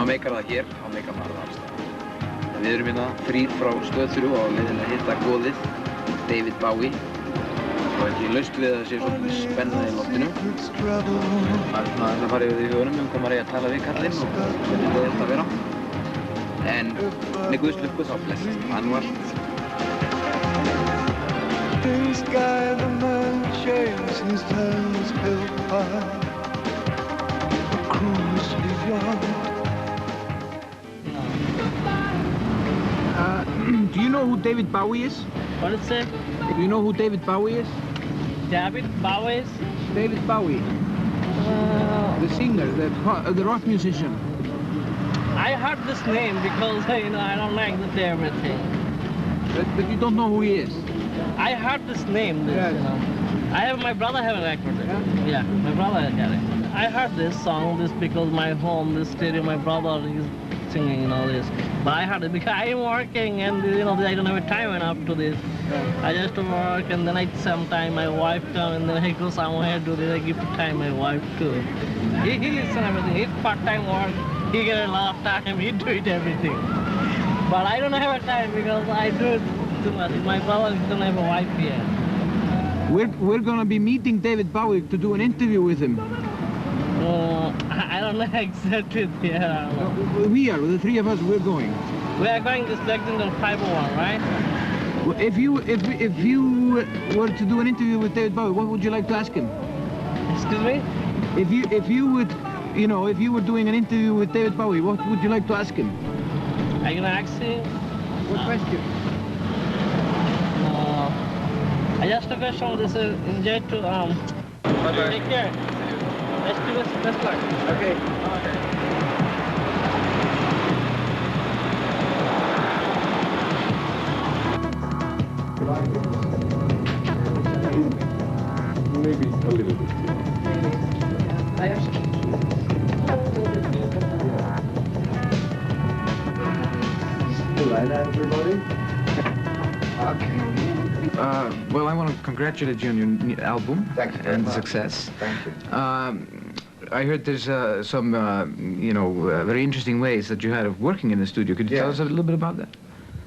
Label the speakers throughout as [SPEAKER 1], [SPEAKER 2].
[SPEAKER 1] meikar það hér, þá meikar maður það alls staðar. Við erum hérna þrír frá stöð 3 á leiðinni að hitta goðið, David Bowie. Og ekki laust við að það sé svolítið spenna í loftinu. Það er svona að fara yfir því í hugunum hvað maður eigi að tala við kallinn og hvernig það þetta að vera. En með guðslukku þá blessast hann nú allt.
[SPEAKER 2] Do you know who David Bowie is?
[SPEAKER 3] What is it?
[SPEAKER 2] Do you know who David Bowie is?
[SPEAKER 3] David Bowie?
[SPEAKER 2] David Bowie. The singer, the rock musician.
[SPEAKER 3] I heard this name because, you know, I don't like this everything.
[SPEAKER 2] But you don't know who he is?
[SPEAKER 3] I heard this name, you know. My brother have a record. Yeah, my brother had it. I heard this song, because my home, this stereo, my brother is singing, you know, this. But I heard it because I am working and, you know, I don't have time enough to this. I just work and then sometime my wife comes and then I go somewhere do this. I give time my wife too. He listens everything. He's part-time work. He get a lot of time. He do it everything. But I don't have a time because I do it too much. My brother doesn't have a wife yet.
[SPEAKER 2] We're going to be meeting David Bowie to do an interview with him.
[SPEAKER 3] I don't know exactly. Yeah.
[SPEAKER 2] We are, the three of us, we're going.
[SPEAKER 3] We are going to Stefnumot 501, right?
[SPEAKER 2] If you were to do an interview with David Bowie, what would you like to ask him?
[SPEAKER 3] Excuse me?
[SPEAKER 2] If you would, you know, if you were doing an interview with David Bowie, what would you like to ask him?
[SPEAKER 3] Are you gonna ask him?
[SPEAKER 2] What question?
[SPEAKER 3] I just a question. This is enjoy to take care. Best luck.
[SPEAKER 2] Okay.
[SPEAKER 4] Maybe a little bit. Hello, everybody.
[SPEAKER 2] Okay. Well, I want to congratulate you on your album.
[SPEAKER 4] Thank you very
[SPEAKER 2] and
[SPEAKER 4] much.
[SPEAKER 2] Success.
[SPEAKER 4] Thank you.
[SPEAKER 2] I heard there's some, you know, very interesting ways that you had of working in the studio. Could you tell us a little bit about that?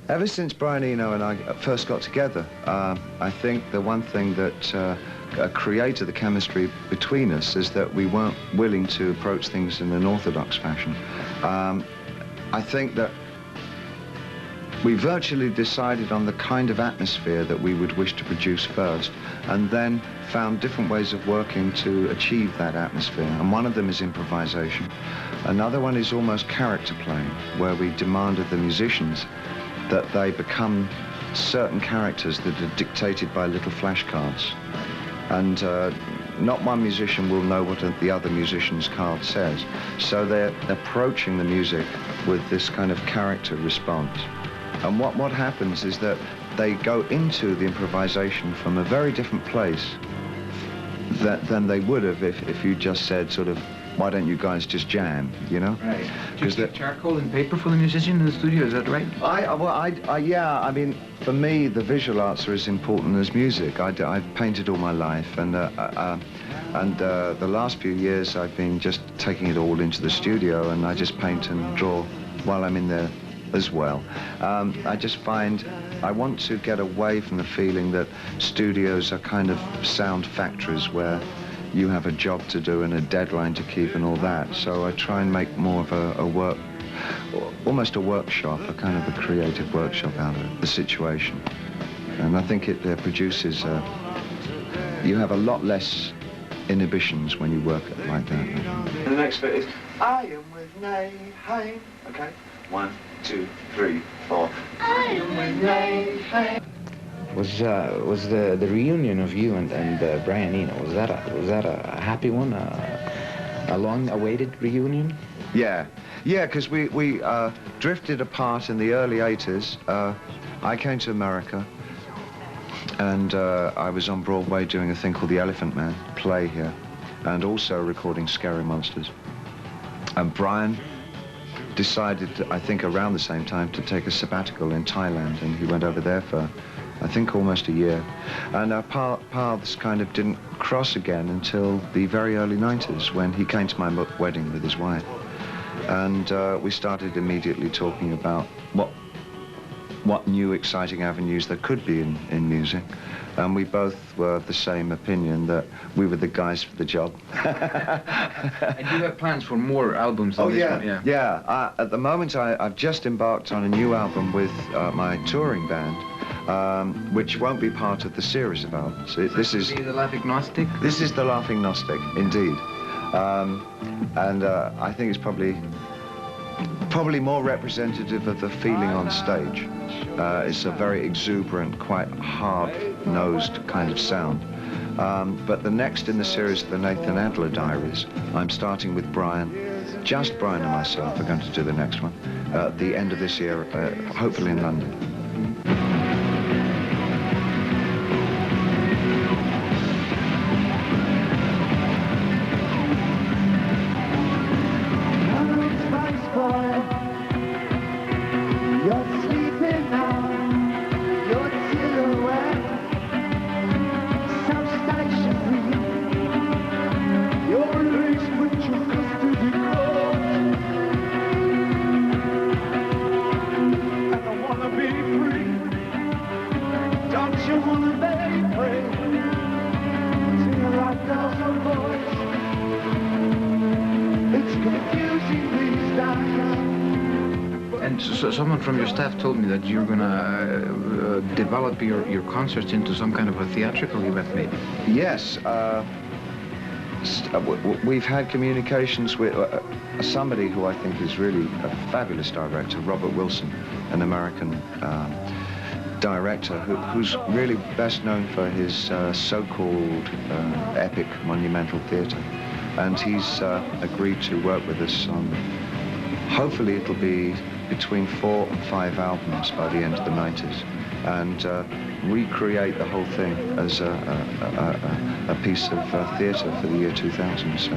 [SPEAKER 4] Ever since Brian Eno and I first got together, I think the one thing that created the chemistry between us is that we weren't willing to approach things in an orthodox fashion. I think that we virtually decided on the kind of atmosphere that we would wish to produce first, and then found different ways of working to achieve that atmosphere. And one of them is improvisation. Another one is almost character playing, where we demand of the musicians that they become certain characters that are dictated by little flashcards. And not one musician will know what the other musician's card says. So they're approaching the music with this kind of character response. And what happens is that they go into the improvisation from a very different place than they would have if you just said sort of, why don't you guys just jam, you know?
[SPEAKER 2] Right. Do you keep charcoal and paper for the musician in the studio, is that right?
[SPEAKER 4] Yeah, I mean, for me, the visual arts are as important as music. I've painted all my life, and the last few years I've been just taking it all into the studio, and I just paint and draw while I'm in there as well. I just find I want to get away from the feeling that studios are kind of sound factories where you have a job to do and a deadline to keep and all that. So I try and make more of a work, almost a workshop, a kind of a creative workshop out of the situation. And I think it produces, you have a lot less inhibitions when you work like that.
[SPEAKER 1] The next bit is, I am with Nay, hey. Okay, 1, 2, 3, 4. I am with Nay, hey.
[SPEAKER 2] Was the reunion of you and Brian Eno, was that a happy one, a long-awaited reunion?
[SPEAKER 4] Yeah, because we drifted apart in the early 80s. I came to America, and I was on Broadway doing a thing called The Elephant Man play here, and also recording Scary Monsters. And Brian decided, I think around the same time, to take a sabbatical in Thailand, and he went over there for, I think, almost a year. And our paths kind of didn't cross again until the very early 90s, when he came to my wedding with his wife. And we started immediately talking about what new exciting avenues there could be in music. And we both were of the same opinion that we were the guys for the job.
[SPEAKER 2] And do you have plans for more albums than this one?
[SPEAKER 4] Yeah. At the moment, I've just embarked on a new album with my touring band, which won't be part of the series of albums. This is
[SPEAKER 2] the Laughing Gnostic?
[SPEAKER 4] This is the Laughing Gnostic, indeed. And I think it's probably more representative of the feeling on stage. It's a very exuberant, quite hard-nosed kind of sound. But the next in the series, the Nathan Adler Diaries, I'm starting with Brian. Just Brian and myself are going to do the next one at the end of this year, hopefully in London.
[SPEAKER 2] So someone from your staff told me that you're gonna develop your concerts into some kind of a theatrical event, maybe.
[SPEAKER 4] Yes, we've had communications with somebody who I think is really a fabulous director, Robert Wilson, an American director who's really best known for his so-called epic monumental theatre, and he's agreed to work with us on. Hopefully, it'll be between 4 and 5 albums by the end of the 90s, and recreate the whole thing as a piece of theatre for the year 2000. So,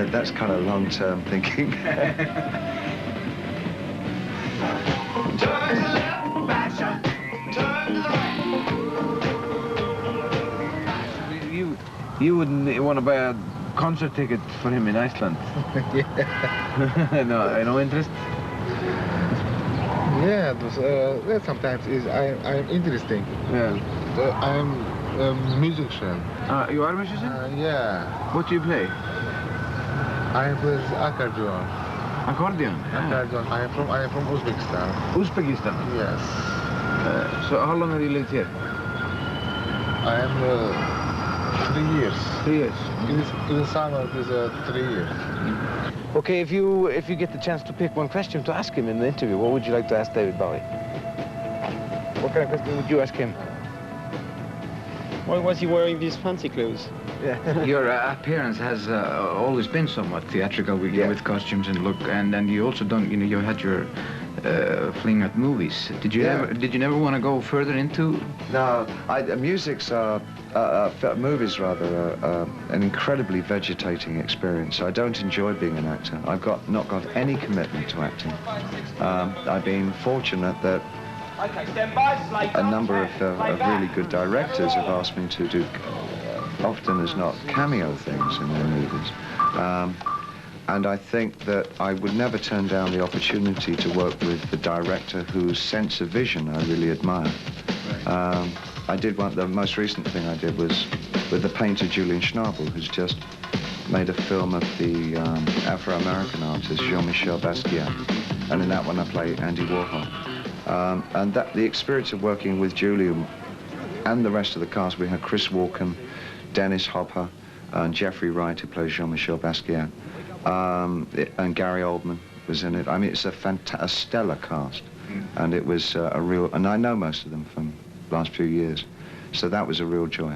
[SPEAKER 4] that's kind of long-term thinking.
[SPEAKER 1] You wouldn't want to buy a concert ticket for him in Iceland?
[SPEAKER 5] Yeah.
[SPEAKER 1] No interest?
[SPEAKER 5] Yeah, that sometimes is I'm interesting.
[SPEAKER 1] Yeah.
[SPEAKER 5] I'm a musician.
[SPEAKER 1] You are a musician?
[SPEAKER 5] Yeah.
[SPEAKER 1] What do you play?
[SPEAKER 5] I play accordion.
[SPEAKER 1] Accordion?
[SPEAKER 5] Accordion. I am from Uzbekistan.
[SPEAKER 1] Uzbekistan?
[SPEAKER 5] Yes.
[SPEAKER 1] So how long have you lived here?
[SPEAKER 5] I am 3 years.
[SPEAKER 1] 3 years.
[SPEAKER 5] In the summer it is 3 years.
[SPEAKER 1] Okay, if you get the chance to pick one question to ask him in the interview, what would you like to ask David Bowie? What kind of question would you ask him?
[SPEAKER 6] Why was he wearing these fancy clothes?
[SPEAKER 1] Yeah.
[SPEAKER 2] Your appearance has always been somewhat theatrical with costumes and look, and then you also don't, you had your fling at movies. Did you never want to go further into?
[SPEAKER 4] No, music's movies rather an incredibly vegetating experience. I don't enjoy being an actor. I've not got any commitment to acting. I've been fortunate that a number of really good directors have asked me to do, often as not, cameo things in their movies. And I think that I would never turn down the opportunity to work with the director whose sense of vision I really admire. I did the most recent thing I did was with the painter Julian Schnabel, who's just made a film of the Afro-American artist Jean-Michel Basquiat. And in that one I play Andy Warhol. And the experience of working with Julian and the rest of the cast, we had Chris Walken, Dennis Hopper, and Jeffrey Wright, who plays Jean-Michel Basquiat. And Gary Oldman was in it. I mean, it's a stellar cast. And it was a real, and I know most of them from the last few years. So that was a real joy.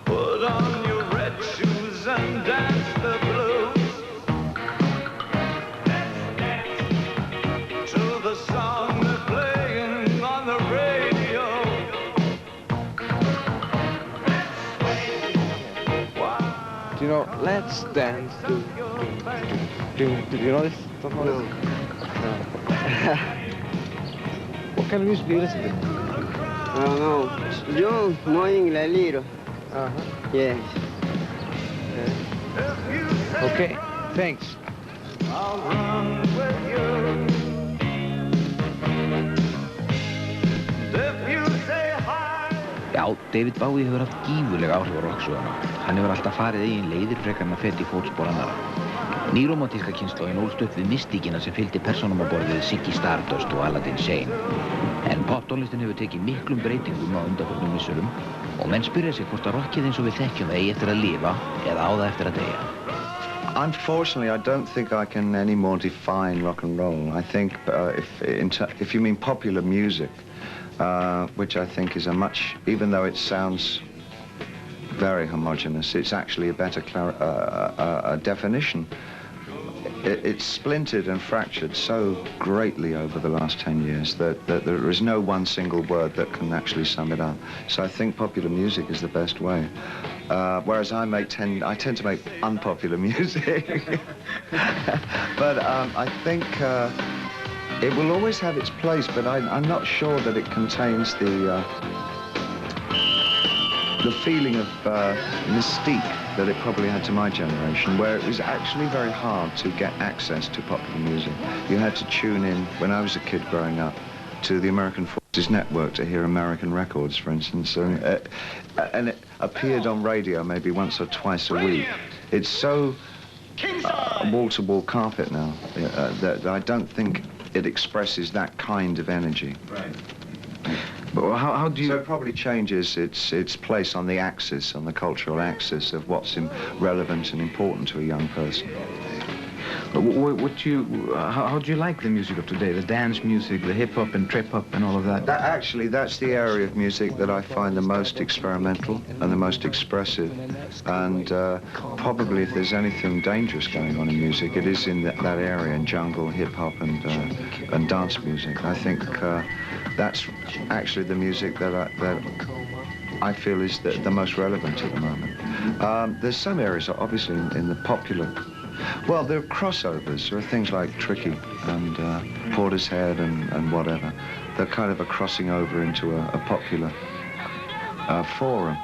[SPEAKER 7] Put on your red shoes and dance the blues to the song they're playing on the radio.
[SPEAKER 1] Do you know, let's dance. Do you know this? Don't know this? No. What kind of music do you listen to?
[SPEAKER 6] I don't know. Yo, knowing a little.
[SPEAKER 1] Uh-huh.
[SPEAKER 6] Yes.
[SPEAKER 2] Okay, thanks.
[SPEAKER 7] I'll run with you. If you say hi.
[SPEAKER 1] Já, David Bowie hefur haft gífurleg áhrif á rocksöguna. Hann hefur alltaf farið eigin leiðir frekar en að feta í fótspor annarra. Nýrómantíska kynslóðin ólst upp við mystíkina sem fylgdi persónum á borð við Ziggy Stardust og Aladdin Sane. En poptónlistin hefur tekið miklum breytingum á undanförnum misserum og menn spyrja sig hvort að rockið eins og við þekkjum eigi eftir að lifa eða á það eftir að deyja.
[SPEAKER 4] Unfortunately, I don't think I can anymore define rock and roll. I think if you mean popular music, which I think is a much, even though it sounds very homogeneous, it's actually a better definition. It's splintered and fractured so greatly over the last 10 years that there is no one single word that can actually sum it up. So I think popular music is the best way. Whereas I tend to make unpopular music. But I think it will always have its place, but I'm not sure that it contains the feeling of mystique that it probably had to my generation, where it was actually very hard to get access to popular music. You had to tune in, when I was a kid growing up, to the American Forces Network to hear American records, for instance, and it appeared on radio maybe once or twice a week. It's so wall-to-wall carpet now that I don't think it expresses that kind of energy.
[SPEAKER 2] Right. But how do you...
[SPEAKER 4] So it probably changes its place on the axis, on the cultural axis of what's relevant and important to a young person.
[SPEAKER 2] How do you like the music of today? The dance music, the hip-hop and trip-hop and all of that?
[SPEAKER 4] Actually, that's the area of music that I find the most experimental and the most expressive. And probably if there's anything dangerous going on in music, it is in that area, in jungle, hip-hop and dance music. I think that's actually the music that I feel is the most relevant at the moment. There's some areas, obviously, in the popular... Well, there are crossovers. There are things like Tricky and Portishead and whatever. They're kind of a crossing over into a popular forum.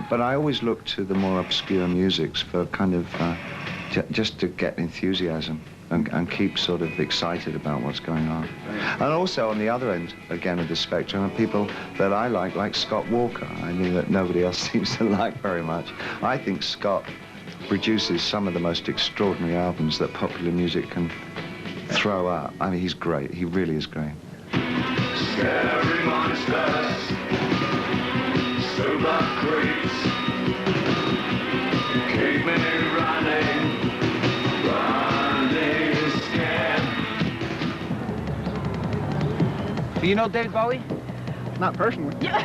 [SPEAKER 4] But I always look to the more obscure musics for kind of just to get enthusiasm and keep sort of excited about what's going on. And also on the other end, again, of the spectrum, are people that I like Scott Walker. I mean, that nobody else seems to like very much. I think Scott produces some of the most extraordinary albums that popular music can throw out. I mean, he's great. He really is great.
[SPEAKER 7] Scary monsters, super creeps, keep me running scared.
[SPEAKER 1] Do you know David Bowie?
[SPEAKER 6] Not personally.
[SPEAKER 3] Yeah.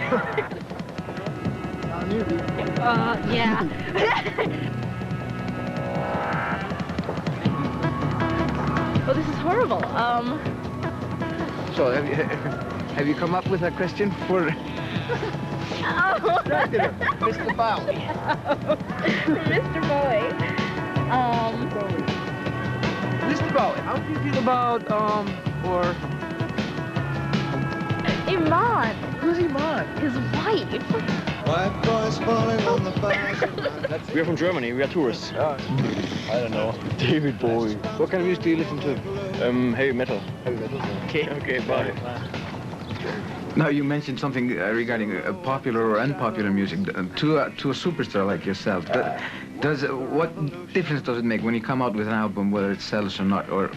[SPEAKER 8] Oh, this is horrible.
[SPEAKER 2] So, have you come up with a question for...
[SPEAKER 8] Oh.
[SPEAKER 2] Mr. Bowie?
[SPEAKER 8] Mr. Bowie.
[SPEAKER 2] Mr. Bowie, how do you feel about,
[SPEAKER 8] Iman.
[SPEAKER 2] Who's Iman?
[SPEAKER 8] His wife.
[SPEAKER 7] White boys falling on the bars.
[SPEAKER 6] We're from Germany. We are tourists. I don't know. David Bowie.
[SPEAKER 2] What kind of music do you listen to?
[SPEAKER 6] Heavy metal.
[SPEAKER 2] Heavy metal.
[SPEAKER 6] Okay, bye.
[SPEAKER 2] Now, you mentioned something regarding popular or unpopular music. To a superstar like yourself, what difference does it make when you come out with an album, whether it sells or not, or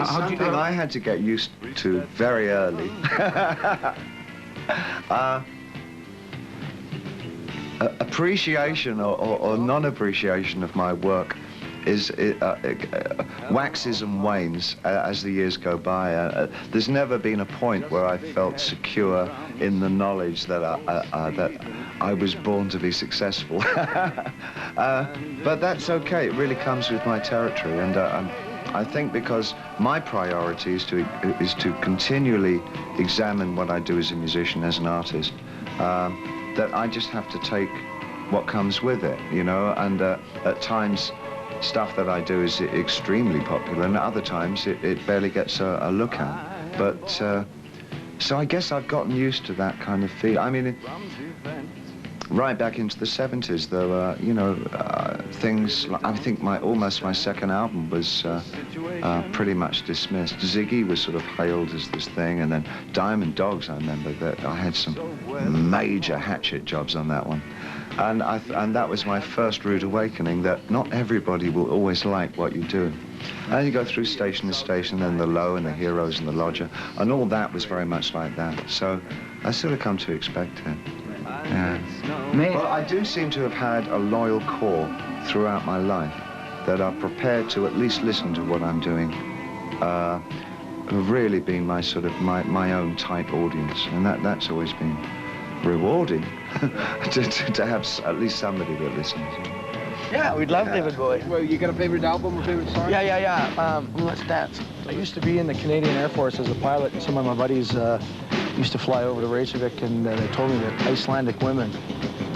[SPEAKER 4] Something I had to get used to very early. Appreciation or non-appreciation of my work waxes and wanes as the years go by. There's never been a point where I felt secure in the knowledge that I was born to be successful. But that's okay. It really comes with my territory, and I think because my priority is to continually examine what I do as a musician, as an artist, that I just have to take what comes with it, you know, and at times stuff that I do is extremely popular, and at other times it barely gets a look at. But so I guess I've gotten used to that kind of feel. I mean, right back into the 70s. There were, you know, things. I think almost my second album was pretty much dismissed. Ziggy was sort of hailed as this thing, and then Diamond Dogs. I remember that I had some major hatchet jobs on that one, and that was my first rude awakening that not everybody will always like what you do. And you go through station to station, and the Low and the Heroes and the Lodger, and all that was very much like that. So I sort of come to expect it. Yeah. Well, I do seem to have had a loyal core throughout my life that are prepared to at least listen to what I'm doing. Have really been my sort of my own tight audience, and that's always been rewarding to have at least somebody that listens.
[SPEAKER 6] Yeah, we'd love David Bowie.
[SPEAKER 1] Well, you got a favorite album or favorite song?
[SPEAKER 6] Yeah. Let's dance. I used to be in the Canadian Air Force as a pilot, and some of my buddies used to fly over to Reykjavik, and they told me that Icelandic women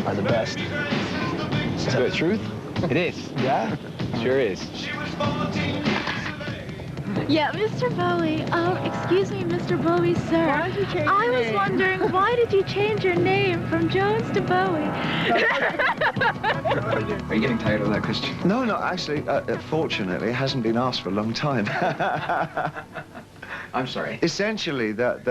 [SPEAKER 6] are the best.
[SPEAKER 2] Is that the truth? It is.
[SPEAKER 6] Yeah?
[SPEAKER 2] Sure is.
[SPEAKER 8] Yeah, Mr. Bowie. Excuse me, Mr. Bowie, sir.
[SPEAKER 9] Why did you change your
[SPEAKER 8] I was
[SPEAKER 9] name?
[SPEAKER 8] wondering, why did you change your name from Jones to Bowie?
[SPEAKER 2] Are you getting tired of that, Christian?
[SPEAKER 4] No, actually, fortunately, it hasn't been asked for a long time.
[SPEAKER 2] I'm sorry.
[SPEAKER 4] Essentially, David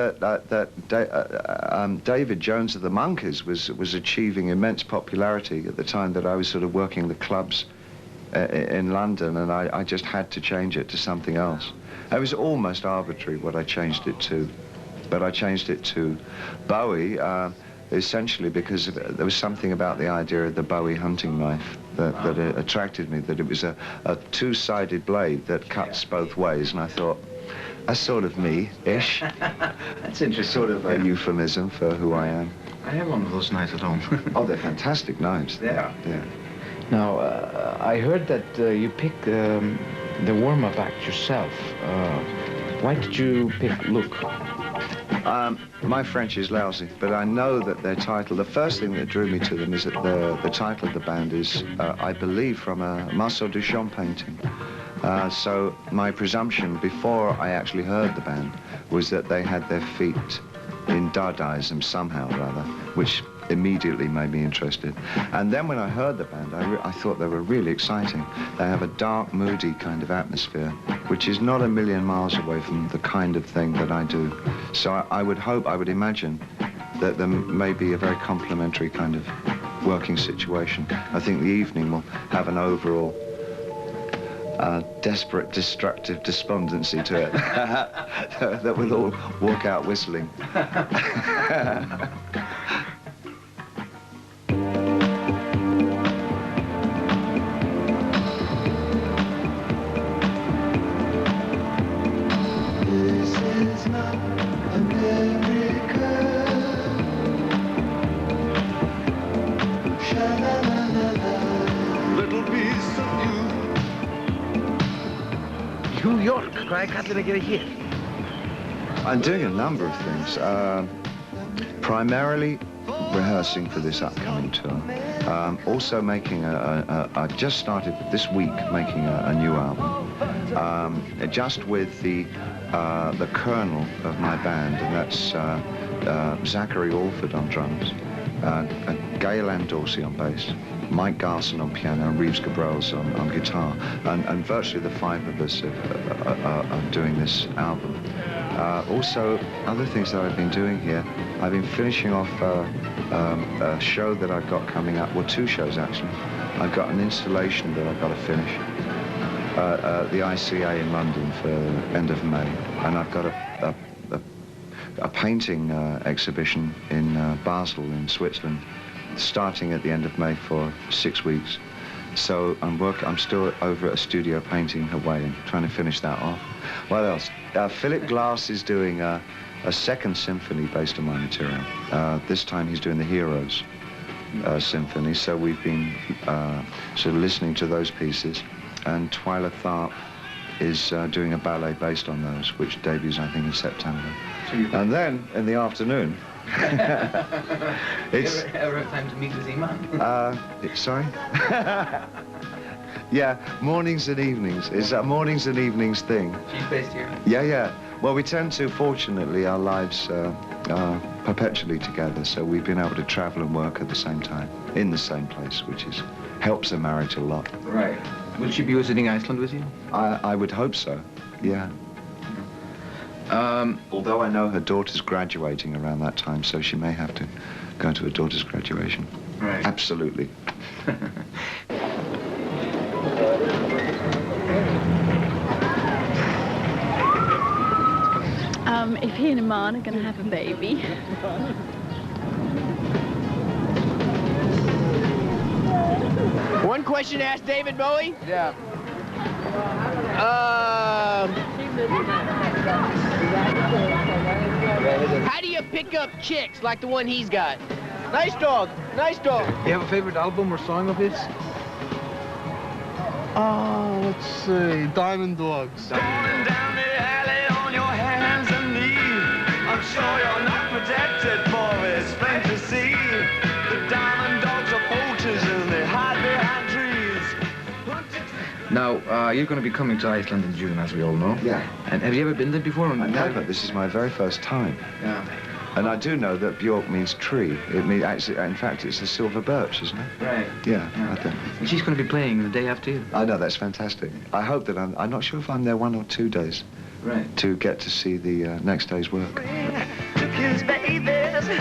[SPEAKER 4] Jones of the Monkees was achieving immense popularity at the time that I was sort of working the clubs in London, and I just had to change it to something else. It was almost arbitrary what I changed it to, but I changed it to Bowie, essentially because there was something about the idea of the Bowie hunting knife that attracted me, that it was a two-sided blade that cuts both ways, and I thought, that's sort of me-ish.
[SPEAKER 2] That's interesting.
[SPEAKER 4] Sort of a euphemism for who I am.
[SPEAKER 2] I have one of those knives at home.
[SPEAKER 4] Oh, they're fantastic knives.
[SPEAKER 2] Yeah.
[SPEAKER 4] Yeah.
[SPEAKER 2] Now, I heard that you picked the warm-up act yourself. Why did you pick Look?
[SPEAKER 4] My French is lousy, but I know that their title, the first thing that drew me to them is that the title of the band is, I believe, from a Marcel Duchamp painting. So my presumption before I actually heard the band was that they had their feet in Dadaism somehow or other, which immediately made me interested. And then when I heard the band, I thought they were really exciting. They have a dark, moody kind of atmosphere, which is not a million miles away from the kind of thing that I do. So I would imagine that there may be a very complementary kind of working situation. I think the evening will have an overall desperate, destructive despondency to it that we'll all walk out whistling.
[SPEAKER 6] New York, hvað kallir að gera hér?
[SPEAKER 4] I'm doing a number of things. Primarily rehearsing for this upcoming tour. Also making I just started this week making a new album. Just with the kernel of my band, and that's Zachary Alford on drums, Gail Ann Dorsey on bass, Mike Garson on piano, and Reeves Gabrels on guitar, and virtually the five of us are doing this album. Also, other things that I've been doing here, I've been finishing off a show that I've got coming up, well, two shows actually. I've got an installation that I've got to finish at the ICA in London for end of May, and I've got a painting exhibition in Basel in Switzerland, starting at the end of May for 6 weeks. So I'm still over at a studio painting away and trying to finish that off. What else? Philip Glass is doing a second symphony based on my material. This time he's doing the Heroes symphony, so we've been sort of listening to those pieces. And Twyla Tharp is doing a ballet based on those, which debuts, I think, in September. And then, in the afternoon, it's...
[SPEAKER 2] Ever have time to meet with Iman?
[SPEAKER 4] Sorry? Yeah, mornings and evenings. It's a mornings and evenings thing.
[SPEAKER 2] She's based here.
[SPEAKER 4] Yeah. Well, we tend to, fortunately, our lives are perpetually together, so we've been able to travel and work at the same time, in the same place, which helps the marriage a lot.
[SPEAKER 2] Right. Will she be visiting Iceland with you?
[SPEAKER 4] I would hope so, yeah. Although I know her daughter's graduating around that time, so she may have to go to her daughter's graduation.
[SPEAKER 2] Right.
[SPEAKER 4] Absolutely.
[SPEAKER 8] If he and Iman are going to have a baby.
[SPEAKER 9] One question to ask David Bowie.
[SPEAKER 6] Yeah.
[SPEAKER 9] How do you pick up chicks like the one he's got? Nice dog. Nice dog.
[SPEAKER 2] You have a favorite album or song of his?
[SPEAKER 3] Let's see, Diamond Dogs.
[SPEAKER 7] Going down the alley on your hands and knees. I'm sure you're not protected for his fantasy. The diamond dogs are poachers and they hide behind trees.
[SPEAKER 2] Now, you're going to be coming to Iceland in June, as we all know.
[SPEAKER 4] Yeah.
[SPEAKER 2] And have you ever been there before?
[SPEAKER 4] I never. This is my very first time.
[SPEAKER 2] Yeah.
[SPEAKER 4] And I do know that Bjork means tree. It means, actually, in fact, it's the silver birch, isn't it?
[SPEAKER 2] Right.
[SPEAKER 4] Yeah, I think.
[SPEAKER 2] And she's going to be playing the day after you.
[SPEAKER 4] I know, that's fantastic. I hope that I'm not sure if I'm there 1 or 2 days.
[SPEAKER 2] Right.
[SPEAKER 4] To get to see the next day's work.
[SPEAKER 7] Took his babies, it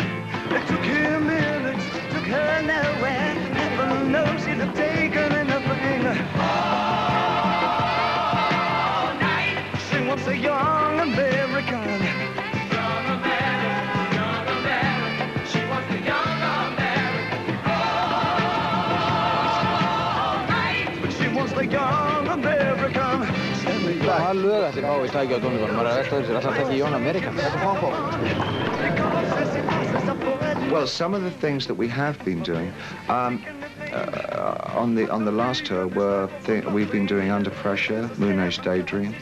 [SPEAKER 7] took him minutes, took her nowhere. Heaven knows he'd have taken anything. All night, she wants a young American. Young American, young American. She wants the young American. All night, but she wants the young American.
[SPEAKER 6] Hvað lög ætli Bowie tæki á tónleikunum? Maður er að velta fyrir sér, alltaf tæki Young American. Þetta er fáfá.
[SPEAKER 4] Well, some of the things that we have been doing on the last tour were we've been doing Under Pressure, Moon Age Daydream,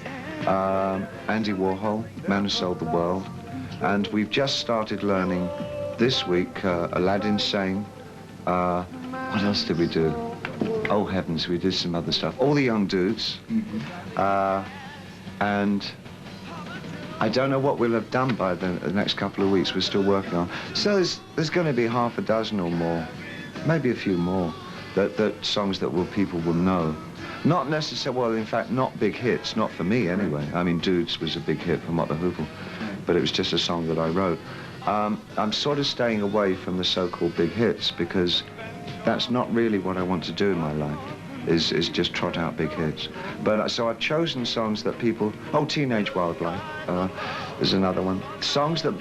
[SPEAKER 4] Andy Warhol, Man Who Sold the World, and we've just started learning this week Aladdin Sane. What else did we do? Oh heavens, we did some other stuff. All the Young Dudes, and I don't know what we'll have done by the next couple of weeks. We're still working on. So there's going to be half a dozen or more, maybe a few more, that songs that people will know. Not necessarily, well, in fact, not big hits, not for me anyway. I mean, Dudes was a big hit for Mott the Hoople, but it was just a song that I wrote. I'm sort of staying away from the so-called big hits because that's not really what I want to do in my life, is just trot out big hits. But so I've chosen songs that people, Teenage Wildlife is another one. Songs that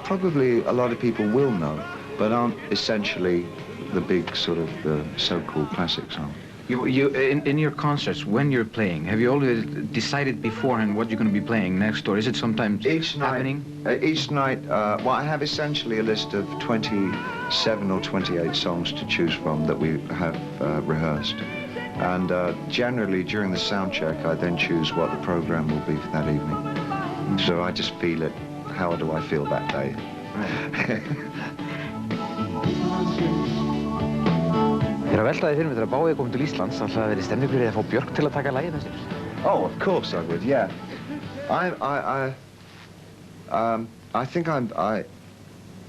[SPEAKER 4] probably a lot of people will know, but aren't essentially the big sort of the so-called classic song.
[SPEAKER 2] In your concerts, when you're playing, have you already decided beforehand what you're going to be playing next, or is it sometimes happening?
[SPEAKER 4] Each night, well, I have essentially a list of 27 or 28 songs to choose from that we have rehearsed. And generally, during the sound check, I then choose what the program will be for that evening. So I just feel it. How do I feel that day?
[SPEAKER 6] Ég er að velta því fyrir mig þegar Bowie kom til Íslands, alltaf það verið stemning fyrir að fá Björk til að taka lagið með sér.
[SPEAKER 4] Oh, of course I would, yeah. I think I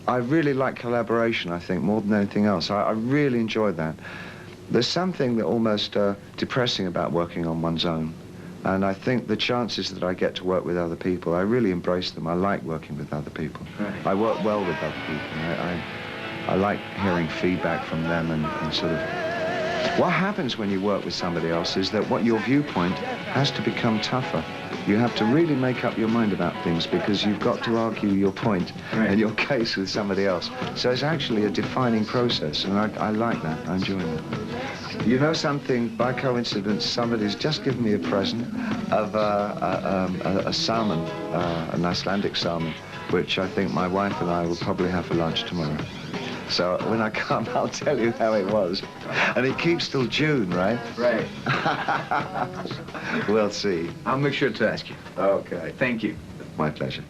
[SPEAKER 4] really like collaboration, I think, more than anything else. I really enjoy that. There's something that almost depressing about working on one's own. And I think the chances that I get to work with other people, I really embrace them. I like working with other people. Right. I work well with other people. I like hearing feedback from them and sort of... What happens when you work with somebody else is that your viewpoint has to become tougher. You have to really make up your mind about things because you've got to argue your point and your case with somebody else. So it's actually a defining process, and I like that. I enjoy that. You know something, by coincidence, somebody's just given me a present of a salmon, an Icelandic salmon, which I think my wife and I will probably have for lunch tomorrow. So when I come, I'll tell you how it was. And it keeps till June, right?
[SPEAKER 2] Right.
[SPEAKER 4] We'll see.
[SPEAKER 2] I'll make sure to ask you.
[SPEAKER 4] Okay.
[SPEAKER 2] Thank you.
[SPEAKER 4] My pleasure.